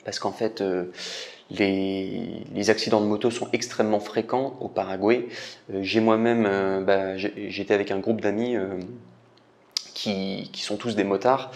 Speaker 1: parce qu'en fait les accidents de moto sont extrêmement fréquents au Paraguay. J'ai moi-même, j'étais avec un groupe d'amis qui sont tous des motards.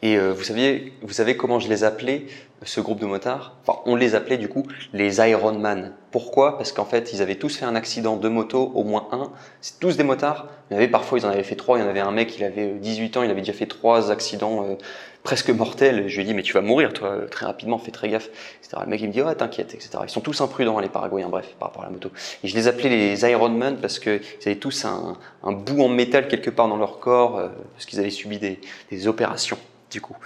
Speaker 1: Et vous savez comment je les appelais, ce groupe de motards? Enfin, on les appelait du coup les Ironman. Pourquoi? Parce qu'en fait, ils avaient tous fait un accident de moto, au moins un. C'est tous des motards. Il y en avait parfois, ils en avaient fait 3. Il y en avait un mec, il avait 18 ans, il avait déjà fait 3 accidents presque mortels. Et je lui ai dit, mais tu vas mourir, toi, très rapidement, fais très gaffe, etc. Le mec, il me dit, ouais, t'inquiète, etc. Ils sont tous imprudents, les Paraguayens, bref, par rapport à la moto. Et je les appelais les Ironman parce qu'ils avaient tous un bout en métal quelque part dans leur corps, parce qu'ils avaient subi des opérations. Du coup,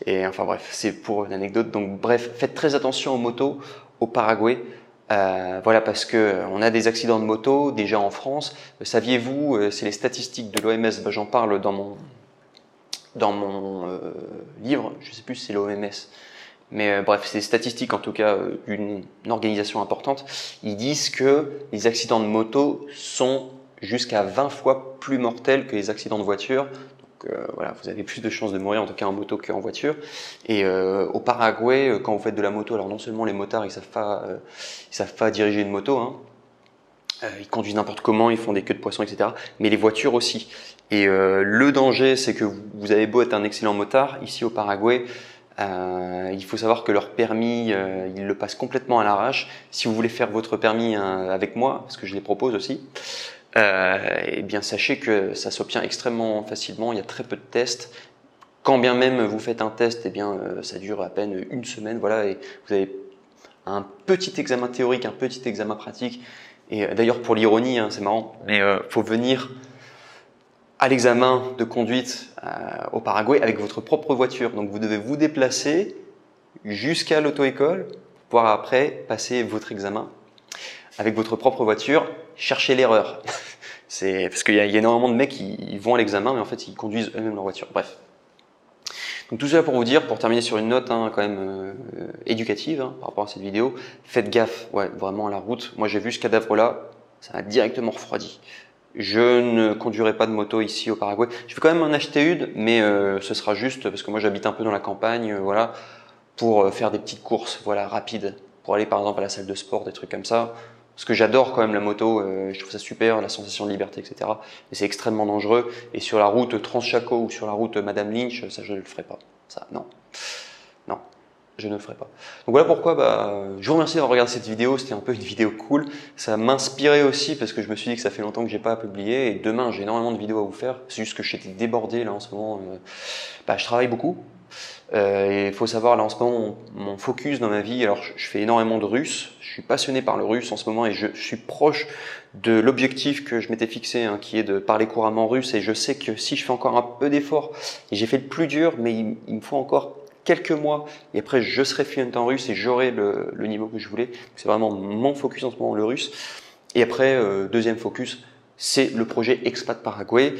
Speaker 1: et enfin bref, c'est pour l'anecdote. Donc bref, faites très attention aux motos au Paraguay. Voilà, parce que on a des accidents de moto déjà en France. Saviez-vous, c'est les statistiques de l'OMS. J'en parle dans mon livre. Je sais plus si c'est l'OMS, mais bref, c'est des statistiques en tout cas d'une organisation importante. Ils disent que les accidents de moto sont jusqu'à 20 fois plus mortels que les accidents de voiture. Voilà, vous avez plus de chances de mourir en tout cas en moto qu'en voiture. Et au Paraguay, quand vous faites de la moto, alors non seulement les motards ils savent pas diriger une moto, hein, ils conduisent n'importe comment, ils font des queues de poisson, etc. Mais les voitures aussi. Et le danger, c'est que vous avez beau être un excellent motard, ici au Paraguay, il faut savoir que leur permis, ils le passent complètement à l'arrache. Si vous voulez faire votre permis avec moi, parce que je les propose aussi, eh bien sachez que ça s'obtient extrêmement facilement, il y a très peu de tests. Quand bien même vous faites un test, eh bien ça dure à peine une semaine, voilà, et vous avez un petit examen théorique, un petit examen pratique. Et d'ailleurs pour l'ironie, hein, c'est marrant, mais faut venir à l'examen de conduite au Paraguay avec votre propre voiture. Donc vous devez vous déplacer jusqu'à l'auto-école pour pouvoir après passer votre examen avec votre propre voiture, chercher l'erreur. C'est parce qu'il y a énormément de mecs qui vont à l'examen, mais en fait ils conduisent eux-mêmes leur voiture. Bref. Donc tout ça pour vous dire, pour terminer sur une note hein, quand même éducative hein, par rapport à cette vidéo, faites gaffe, ouais, vraiment à la route. Moi j'ai vu ce cadavre-là, ça m'a directement refroidi. Je ne conduirai pas de moto ici au Paraguay. Je vais quand même en acheter une, mais ce sera juste parce que moi j'habite un peu dans la campagne, voilà. pour faire des petites courses, voilà, rapides, pour aller par exemple à la salle de sport, des trucs comme ça. Parce que j'adore quand même la moto, je trouve ça super, la sensation de liberté, etc. Mais c'est extrêmement dangereux. Et sur la route Transchaco ou sur la route Madame Lynch, ça je ne le ferai pas. Ça, non. Non, je ne le ferai pas. Donc voilà pourquoi je vous remercie d'avoir regardé cette vidéo, c'était un peu une vidéo cool. Ça m'inspirait aussi parce que je me suis dit que ça fait longtemps que j'ai pas publié et demain j'ai énormément de vidéos à vous faire. C'est juste que j'étais débordé là en ce moment. Je travaille beaucoup. Et il faut savoir là en ce moment mon focus dans ma vie, alors je fais énormément de russe, je suis passionné par le russe en ce moment et je suis proche de l'objectif que je m'étais fixé qui est de parler couramment russe et je sais que si je fais encore un peu d'effort, et j'ai fait le plus dur mais il me faut encore quelques mois et après je serai fluent en russe et j'aurai le niveau que je voulais. C'est vraiment mon focus en ce moment le russe. Et après deuxième focus c'est le projet Expat Paraguay.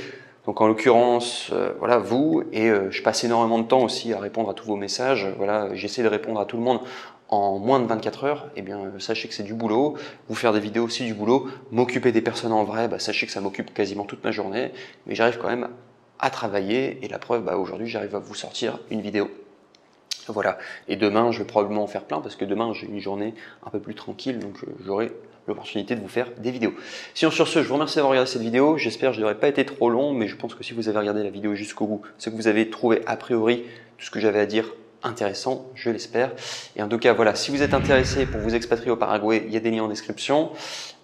Speaker 1: Donc en l'occurrence, voilà, vous, et je passe énormément de temps aussi à répondre à tous vos messages. Voilà, j'essaie de répondre à tout le monde en moins de 24 heures. Eh bien, sachez que c'est du boulot. Vous faire des vidéos aussi du boulot. M'occuper des personnes en vrai, sachez que ça m'occupe quasiment toute ma journée. Mais j'arrive quand même à travailler. Et la preuve, aujourd'hui, j'arrive à vous sortir une vidéo. Voilà. Et demain, je vais probablement en faire plein parce que demain, j'ai une journée un peu plus tranquille. Donc, j'aurai l'opportunité de vous faire des vidéos. Sinon sur ce, je vous remercie d'avoir regardé cette vidéo. J'espère que je n'aurai pas été trop long, mais je pense que si vous avez regardé la vidéo jusqu'au bout, c'est que vous avez trouvé a priori tout ce que j'avais à dire intéressant, je l'espère. Et en tout cas, voilà, si vous êtes intéressé pour vous expatrier au Paraguay, il y a des liens en description.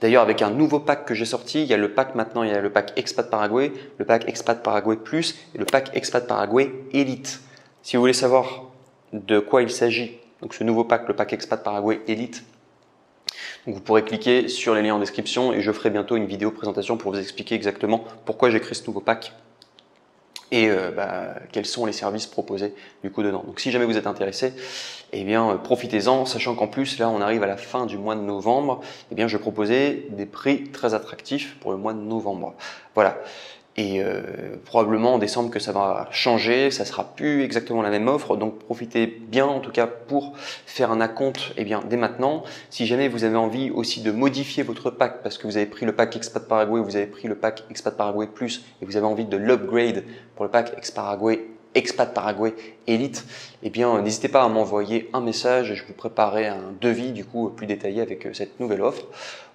Speaker 1: D'ailleurs, avec un nouveau pack que j'ai sorti, il y a le pack maintenant, il y a le pack Expat Paraguay, le pack Expat Paraguay Plus et le pack Expat Paraguay Elite. Si vous voulez savoir de quoi il s'agit, donc ce nouveau pack, le pack Expat Paraguay Elite, donc vous pourrez cliquer sur les liens en description et je ferai bientôt une vidéo présentation pour vous expliquer exactement pourquoi j'ai créé ce nouveau pack et quels sont les services proposés du coup dedans. Donc si jamais vous êtes intéressé, eh bien profitez-en, sachant qu'en plus là on arrive à la fin du mois de novembre, eh bien je vais proposer des prix très attractifs pour le mois de novembre. Voilà. Et probablement en décembre que ça va changer, ça sera plus exactement la même offre, donc profitez bien en tout cas pour faire un acompte dès maintenant. Si jamais vous avez envie aussi de modifier votre pack parce que vous avez pris le pack Expat Paraguay, vous avez pris le pack Expat Paraguay Plus et vous avez envie de l'upgrade pour le pack Expat Paraguay Elite, eh bien n'hésitez pas à m'envoyer un message et je vous préparerai un devis du coup plus détaillé avec cette nouvelle offre.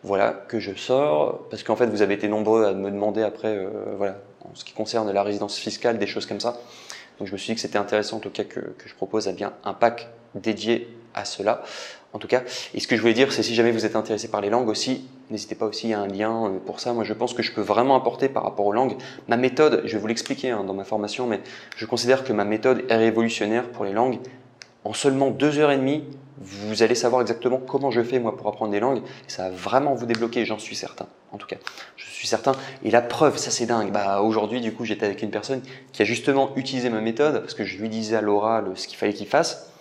Speaker 1: Voilà, que je sors, parce qu'en fait vous avez été nombreux à me demander après, voilà, en ce qui concerne la résidence fiscale, des choses comme ça. Donc je me suis dit que c'était intéressant en tout cas que je propose un pack dédié à cela. En tout cas, et ce que je voulais dire, c'est si jamais vous êtes intéressé par les langues aussi, n'hésitez pas aussi, il y a un lien pour ça. Moi je pense que je peux vraiment apporter par rapport aux langues. Ma méthode, je vais vous l'expliquer dans ma formation, mais je considère que ma méthode est révolutionnaire pour les langues. En seulement 2h30, vous allez savoir exactement comment je fais moi pour apprendre des langues et ça va vraiment vous débloquer, j'en suis certain. En tout cas, je suis certain. Et la preuve, ça c'est dingue. Aujourd'hui, du coup, j'étais avec une personne qui a justement utilisé ma méthode parce que je lui disais à l'oral ce qu'il fallait qu'il fasse.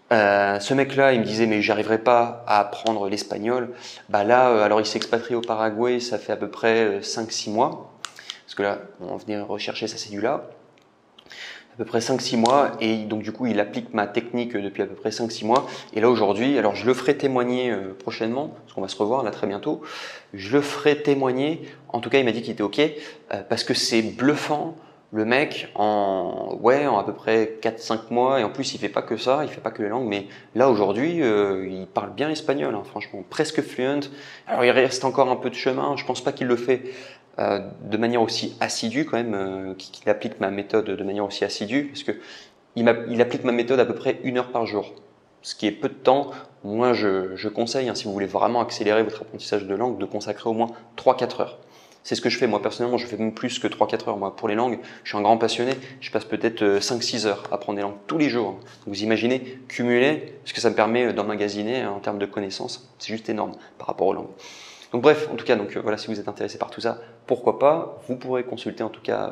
Speaker 1: Ce mec-là, il me disait mais j'arriverai pas à apprendre l'espagnol. Alors il s'est expatrié au Paraguay, ça fait à peu près 5-6 mois. Parce que là, on venait rechercher sa cédule-là. À peu près 5-6 mois et donc du coup il applique ma technique depuis à peu près 5-6 mois et là aujourd'hui, alors je le ferai témoigner prochainement parce qu'on va se revoir là très bientôt, je le ferai témoigner, en tout cas il m'a dit qu'il était ok parce que c'est bluffant, le mec en à peu près 4-5 mois et en plus il fait pas que ça, il fait pas que les langues mais là aujourd'hui il parle bien espagnol franchement, presque fluent, alors il reste encore un peu de chemin, je pense pas qu'il le fait de manière aussi assidue quand même, qu'il applique ma méthode de manière aussi assidue, parce que il applique ma méthode à peu près 1 heure par jour, ce qui est peu de temps. Moi, je conseille, si vous voulez vraiment accélérer votre apprentissage de langue, de consacrer au moins 3-4 heures. C'est ce que je fais moi personnellement, je fais même plus que 3-4 heures. Moi, pour les langues, je suis un grand passionné, je passe peut-être 5-6 heures à apprendre des langues tous les jours. Donc, vous imaginez, cumuler, ce que ça me permet d'emmagasiner en termes de connaissances, c'est juste énorme par rapport aux langues. Donc bref, en tout cas, voilà, si vous êtes intéressé par tout ça, pourquoi pas, vous pourrez consulter en tout cas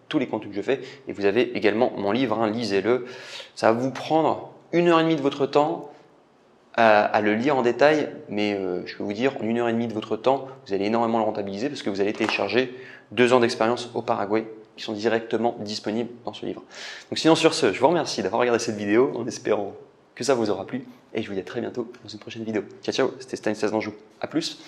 Speaker 1: tous les contenus que je fais et vous avez également mon livre, lisez-le. Ça va vous prendre 1h30 de votre temps à le lire en détail, mais je peux vous dire, en 1h30 de votre temps, vous allez énormément le rentabiliser parce que vous allez télécharger 2 ans d'expérience au Paraguay qui sont directement disponibles dans ce livre. Donc sinon sur ce, je vous remercie d'avoir regardé cette vidéo en espérant que ça vous aura plu et je vous dis à très bientôt dans une prochaine vidéo. Ciao ciao, c'était Stanislas d'Anjou. À plus.